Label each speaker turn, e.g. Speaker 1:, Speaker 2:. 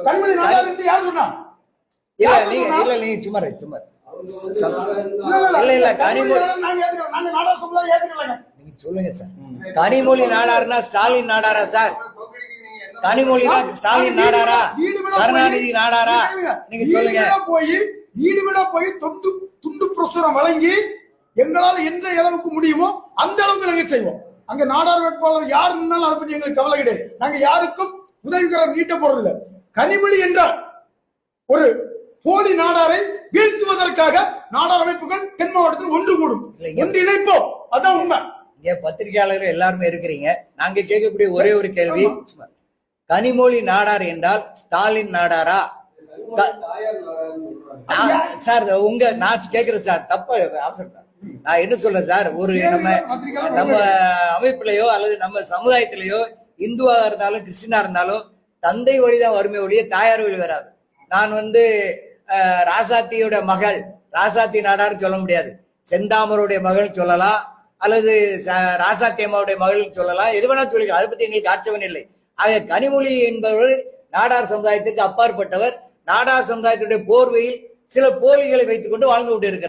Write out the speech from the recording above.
Speaker 1: கனிமொழி நாடார் என்று யார் சொன்னா?
Speaker 2: இல்ல நீங்க சும்மா இல்ல கனிமொழி நீங்க சொல்லுங்க சார். கனிமொழி நாடார்னா ஸ்டாலின் நாடாரா சார்? கனிமொழினா ஸ்டாலின் நாடாரா, கருணாநிதி நாடாரா? நீங்க சொல்லுங்க.
Speaker 1: வீடு வீடா போய் துண்டு பிரசுரம் வழங்கி எங்களால் எந்த அளவுக்கு முடியுமோ அந்த அளவுக்கு நாங்க செய்வோம். அங்க நாடார் வேட்பாளர் யார் இருந்தாலும் அதை பத்தி எங்களுக்கு கவலை கிடையாது. நாங்க யாருக்கும் உதவிகரம் நீட்ட போறதில்லை. கனிமொழி என்றால் ஒரு போலி நாடாரை வீழ்த்துவதற்காக நாடார் அமைப்புகள் தென் மாவட்டத்தில் ஒன்று கூடும், ஒன்று இணைப்போம். அதான் உண்மை.
Speaker 2: இங்க பத்திரிகையாளர்கள் எல்லாருமே இருக்கிறீங்க. நாங்க கேட்கக்கூடிய ஒரே ஒரு கேள்வி, கனிமொழி நாடார் என்றால் ஸ்டாலின் நாடாரா? சார் உங்க நான் கேக்குறேன் சார், தப்ப நான் என்ன சொல்றேன் சார், ஒரு நம்ம அமைப்புலயோ அல்லது நம்ம சமுதாயத்திலேயோ இந்துவாக இருந்தாலும் கிறிஸ்டினா இருந்தாலும் தந்தை வழிதான் வறுமை ஒழிய தாயார் வழி வராது. நான் ராசாத்தியோட மகள், ராசாத்தி நாடார் சொல்ல முடியாது, செந்தாமருடைய மகள் சொல்லலாம், அல்லது ராசாத்தி அம்மாவுடைய மகள் சொல்லலாம், எது வேணா சொல்லிக்கலாம். அதை பத்தி எங்களுக்கு ஆட்சேபம் இல்லை. ஆக கனிமொழி என்பவர் நாடார் சமுதாயத்திற்கு அப்பாற்பட்டவர். நாடார் சமுதாயத்துடைய போர்வையில் சில போலிகளை வைத்துக் கொண்டு வாழ்ந்து கொண்டு இருக்கிறார்.